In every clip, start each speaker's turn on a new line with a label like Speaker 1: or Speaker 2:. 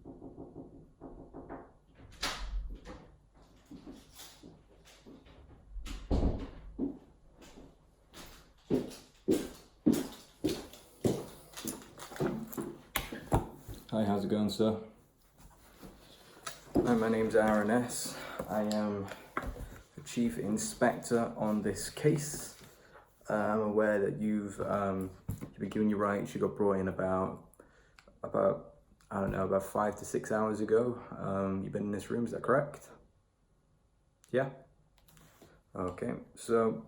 Speaker 1: Hi, how's it going, sir? Hi, my name's Aaron S. I am the Chief Inspector on this case. I'm aware that you've been given your rights. You got brought in about I don't know, about 5 to 6 hours ago. You've been in this room, is that correct? Yeah? Okay, so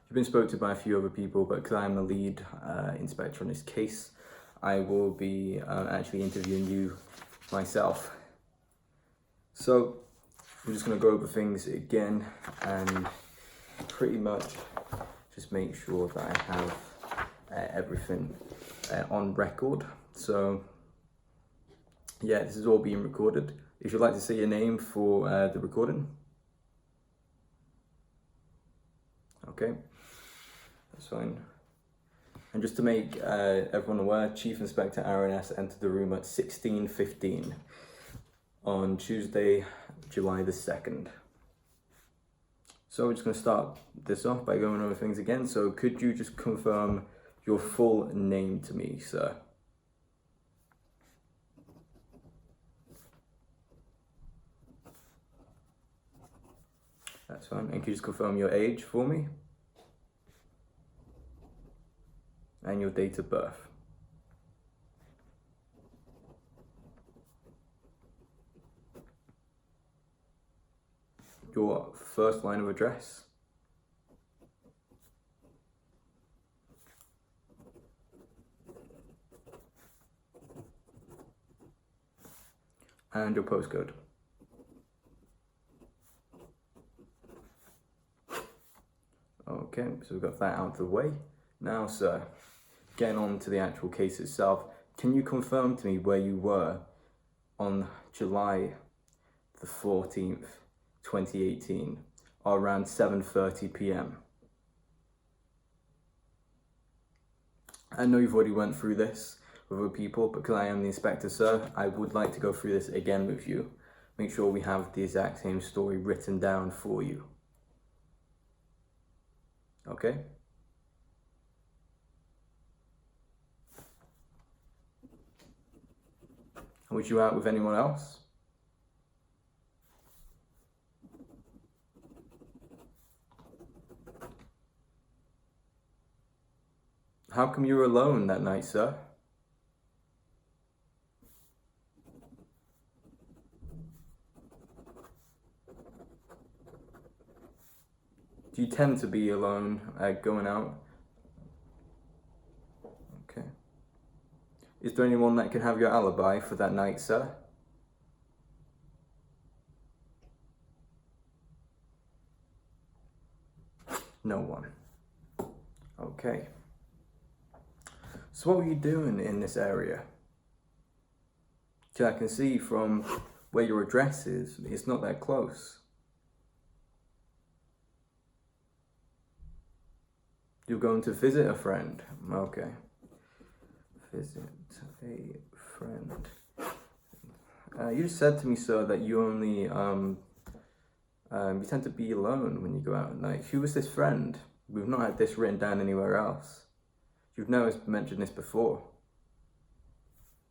Speaker 1: you've been spoken to by a few other people, but because I'm the lead inspector on this case, I will be actually interviewing you myself. So I'm just going to go over things again and pretty much just make sure that I have everything on record. So yeah, this is all being recorded. If you'd like to say your name for the recording. Okay, that's fine. And just to make everyone aware, Chief Inspector Aaron S. entered the room at 16:15 on Tuesday, July the 2nd. So we're just going to start this off by going over things again. So could you just confirm your full name to me, sir? That's fine. And could you just confirm your age for me? And your date of birth. Your first line of address. And your postcode. Okay, so we've got that out of the way. Now, sir, getting on to the actual case itself, can you confirm to me where you were on July the 14th, 2018, around 7:30 p.m? I know you've already went through this with other people, but because I am the inspector, sir, I would like to go through this again with you. Make sure we have the exact same story written down for you. Okay? Was you out with anyone else? How come you were alone that night, sir? Do you tend to be alone going out? Okay. Is there anyone that can have your alibi for that night, sir? No one. Okay. So what were you doing in this area? I can see from where your address is, it's not that close. You're going to visit a friend. Okay. Visit a friend. You just said to me, sir, that you only you tend to be alone when you go out at night. Who was this friend? We've not had this written down anywhere else. You've never mentioned this before.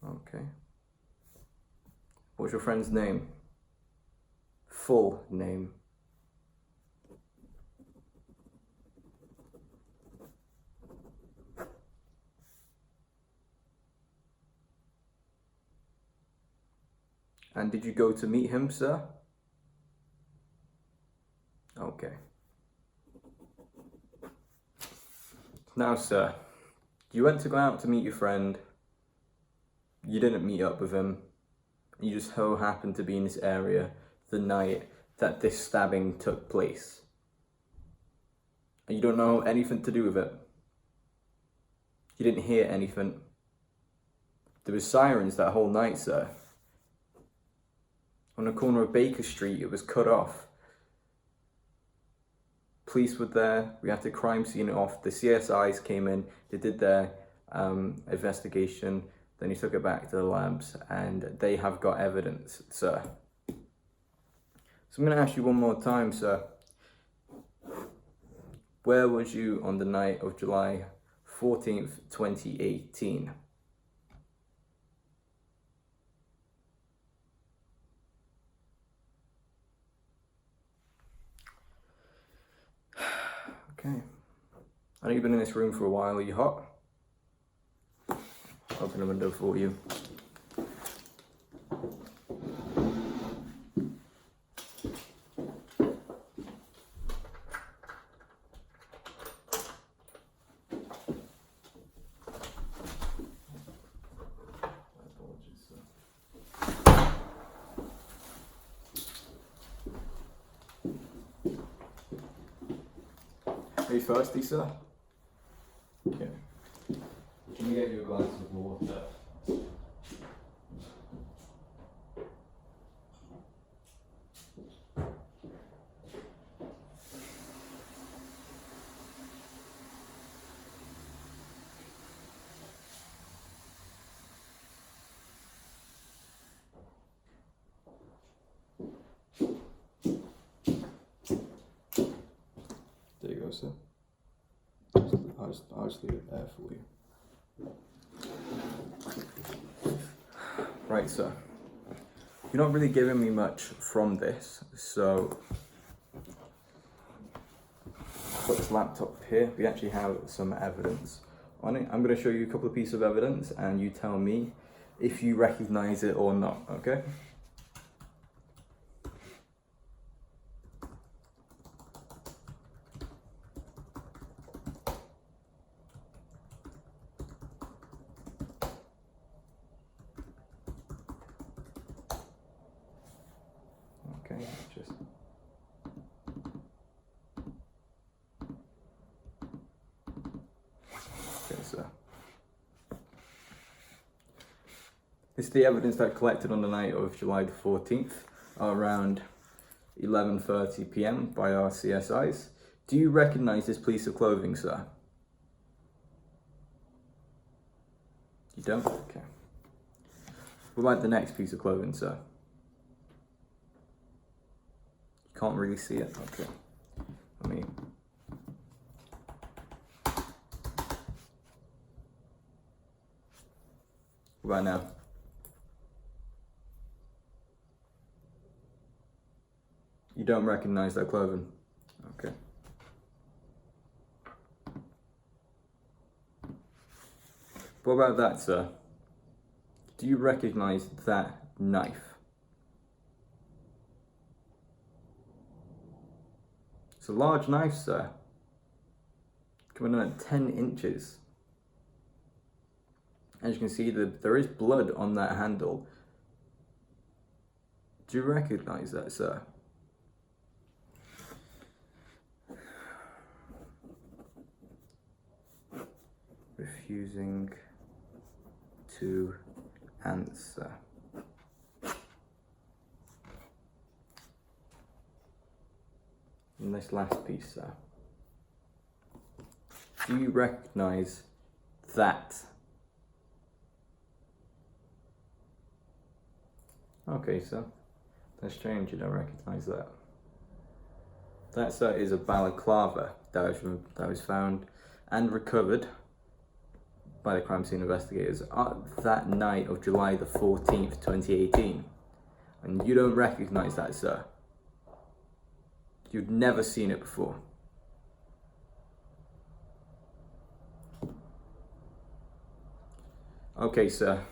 Speaker 1: Okay. What's your friend's name? Full name. And did you go to meet him, sir? Okay. Now, sir, you went to go out to meet your friend. You didn't meet up with him. You just so happened to be in this area the night that this stabbing took place. And you don't know anything to do with it. You didn't hear anything. There was sirens that whole night, sir. On the corner of Baker Street, it was cut off. Police were there, we had to crime scene it off. The CSIs came in, they did their investigation. Then you took it back to the labs and they have got evidence, sir. So I'm going to ask you one more time, sir. Where was you on the night of July 14th, 2018? Okay. I know you've been in this room for a while. Are you hot? Open the window for you. Are you thirsty, sir? Okay. Let me get you a glass of water. There you go, sir. I'll just leave it there for you. Right, sir. You're not really giving me much from this, so put this laptop here. We actually have some evidence on it. I'm going to show you a couple of pieces of evidence and you tell me if you recognize it or not, okay? Okay, just okay, so this is the evidence that I collected on the night of July the 14th around 11:30 p.m. by our CSIs. Do you recognize this piece of clothing, sir? You don't? Okay. What about the next piece of clothing, sir? You can't really see it? Okay. Let me... What about now? You don't recognize that clothing? Okay. What about that, sir? Do you recognize that knife? It's a large knife, sir. Coming in at 10 inches. As you can see, there is blood on that handle. Do you recognize that, sir? Refusing to answer. And this last piece, sir. Do you recognize that? Okay, sir. That's strange, you don't recognize that. That, sir, is a balaclava that was found and recovered by the crime scene investigators that night of July the 14th, 2018. And you don't recognize that, sir. You've never seen it before. Okay, sir.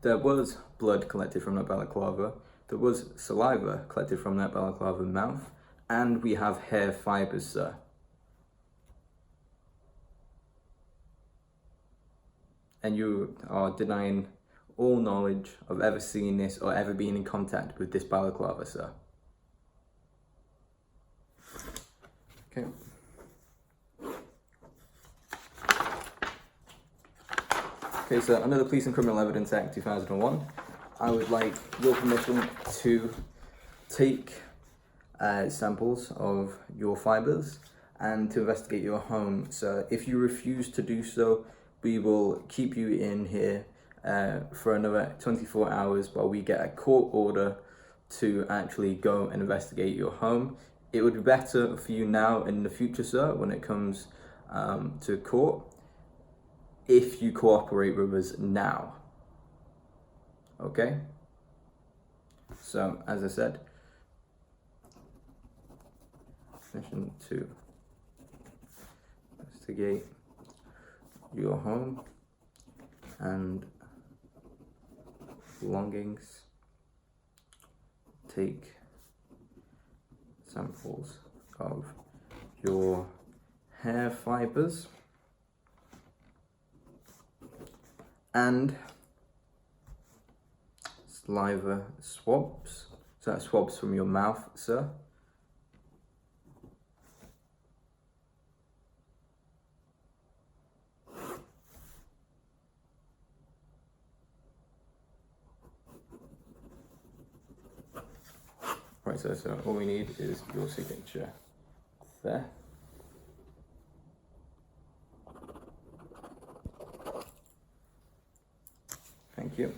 Speaker 1: There was blood collected from that balaclava. There was saliva collected from that balaclava mouth. And we have hair fibers, sir. And you are denying all knowledge of ever seeing this or ever being in contact with this balaclava, sir. Okay. Okay, so under the Police and Criminal Evidence Act 2001, I would like your permission to take samples of your fibers and to investigate your home. So if you refuse to do so, we will keep you in here for another 24 hours while we get a court order to actually go and investigate your home. It would be better for you now in the future, sir, when it comes to court, if you cooperate with us now. Okay? So, as I said, mission to investigate your home and belongings, take samples of your hair fibers and saliva swabs. So that's swabs from your mouth, sir. Right, so all we need is your signature there. Thank you.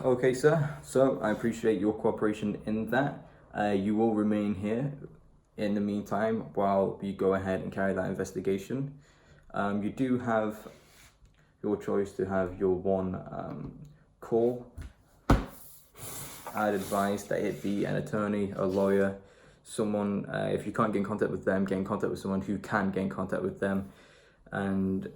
Speaker 1: Okay, sir, so I appreciate your cooperation in that. You will remain here in the meantime while we go ahead and carry that investigation. You do have your choice to have your one call. I'd advise that it be an attorney, a lawyer, someone, if you can't get in contact with them, get in contact with someone who can get in contact with them and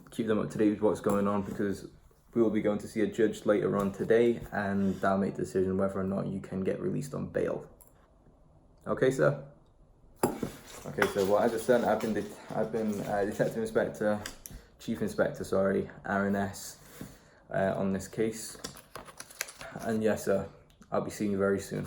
Speaker 1: keep them up to date with what's going on, because we will be going to see a judge later on today and they'll make the decision whether or not you can get released on bail. Okay, sir? Okay, so well, as I said, I've been Detective Inspector, Chief Inspector, sorry, Aaron S. On this case. And yes, sir, I'll be seeing you very soon.